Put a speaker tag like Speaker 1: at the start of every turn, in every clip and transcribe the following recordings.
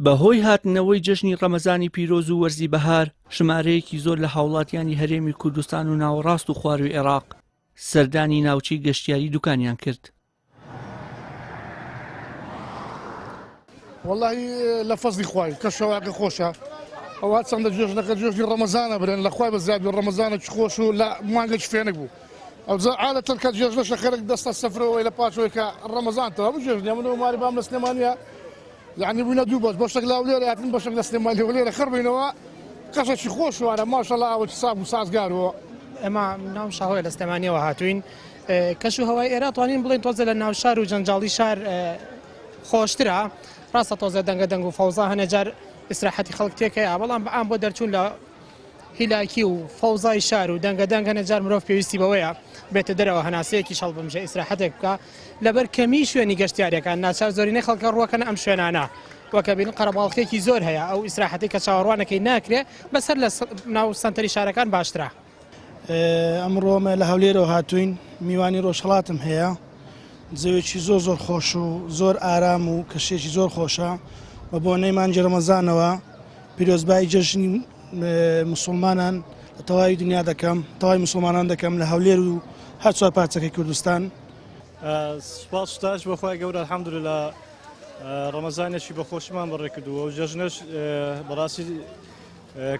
Speaker 1: بەهۆی هاتنەوەی جەژنی ڕەمەزانی پیرۆز و وەرزی بەهار ژمارەیەکی زۆر لە هاوڵاتیانی هەرێمی کوردستان و ناوەڕاست و خواروی عێراق سەردانی ناوچەی گەشتیاری دوکانیان کرد.
Speaker 2: والله لە فەزلی خوای کە شەواقی خۆشە ئەوە چەندە جێژنەکە جێژنی ڕەمەزانە برێن لە خوای بەزیادی ڕەمەزانە چ خۆش و لە مانگە چ فێنک بوو ئەوجا عادەتەن کە جێژنەشە خەرک دەستە سەفرەوەی لە پاشەوەی کە ڕەمەزانتەوە بجێژنی من و ماری بام لە سلێمانیە یعنی بووینە دوو بەشێک لاو لێرە هاتن بەشێک لە سلێمانیەوە لێرە خڕبینەوە قەشێکی خۆشوارە ماشەڵڵا ئەوە ساغ و سازگارەوە.
Speaker 3: ئێمە ناو شاهۆی لە سلێمانیەوە هاتوین کەش و هەوای ئێرە توانین بڵێن تۆزە لە ناو شار و جەنجاڵی شار خۆشترە ڕاستە تۆزە دەنگە دەنگ و فەوزا هەنەجار ئیسراحەتی خەڵک تێکەیە بەڵام بەعام بۆ دەرچوون لە هیلاکی و فەوزای شار و دەنگە دەنگ هەنەجار مرۆڤ پێویستی بەوەیە بێتە دەرەوە هەناسەیەکی شەڵ بمژە ئیسراحەتێک بکە لەبەر کەمی شوێنی گەشتیاریەکان ناچار زۆرینەی خەڵکە ڕوەکەنە ئەم شوێنانە وەکە بین قەرەباڵغێکی زۆر هەیە ئەو ئیسراحەتی کە چاوەڕوانەکەی ناکرێ بەسەر لە ناو سەنتەری شارەکان باشترە.
Speaker 4: ئەمڕۆمە لە هەولێرەوە هاتوین میوانی ڕۆژهەڵاتم هەیە جەوێکی زۆر خۆش و زۆر ئارام و کەشێکی زۆر خۆشە و بۆ نەیمانجی ڕەمەزانەوە پیرۆزبایی جەژنی موسڵمانان لە تەواوی دنیا دەکەم تەواوی موسڵمانان دەکەم لە هەولێر و هەر چوار پارچەکەی کوردستان.
Speaker 5: سوپاس ستاش بەخوای گەورە الحەمدوللا ڕەمەزانێکی بەخۆشیمان بەڕێ کردووە و جەژنەش بەڕاستی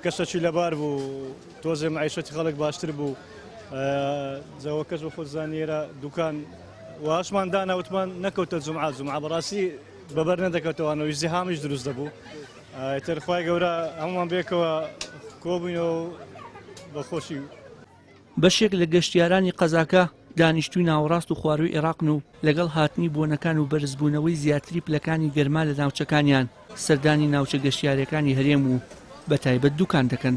Speaker 5: کەسێکی لەبار بوو تۆزێ معیشەتی خەڵک باشتر بوو جەوە کەس بە خۆزانیێرە دوکان واشمان داناوتمان نەکەوتە جومعە بەڕاستی بەبەر نەدەکەوتەوەنەوە ئیزدیحامیش دروست دەبوو ئیتر خوای گەورە هەمومان بێکەوە کۆبووینەوە بەخۆشی.
Speaker 1: بەشێک لە گەشتیارانی قەزاکە دانیشتووی ناوەڕاست و خواروی عێراقن و لەگەڵ هاتنی بۆنەکان و بەرزبوونەوەی زیاتری پلەکانی گەرما لە ناوچەکانیان سەردانی ناوچە گەشتیاریەکانی هەرێم و بەتایبەت دوکان دەکەن.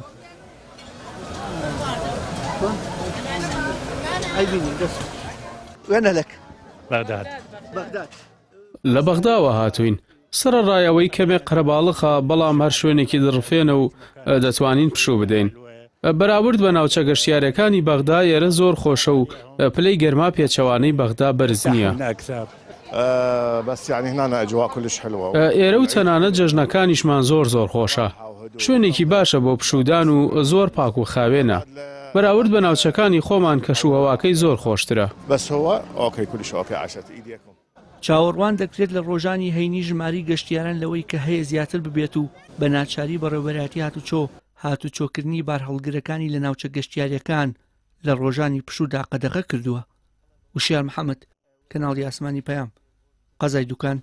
Speaker 6: لە بەغداوە هاتوین سەرڕایەوەی کەمێک قەرەباڵغە بەڵام هەر شوێنێکی دڕفێنە و دەتوانین پشوو بدەین. بەراورد بە ناوچە گەشتیارەکانی بەغدا ئێرە زۆر خۆشە و پلەی گەرما پێچەوانەی بەغدا بەرز نییە. ئێرە و تەنانەت جەژنەکانیشمان زۆر خۆشە. شوێنێکی باشە بۆ پشودان و زۆر پاک و خاوێنە. بەراورد بە ناوچەکانی خۆمان کەشوهەواکەی زۆر خۆشترە.
Speaker 1: چاوەڕوان دەکرێت لە ڕۆژانی هەینی ژماری گەشتیاران لەوەی کە هەیە زیاتر ببێت و بە ناچاری بەڕێوەبەراتی هاتوچۆکردنی بار هەڵگرەکانی لە ناوچە گەشتیاریەکان لە ڕۆژانی پشوودا قەدەغە کردووە. وشیار محەممەد کەناڵی ئاسمانی پەیام قەزای دوکان.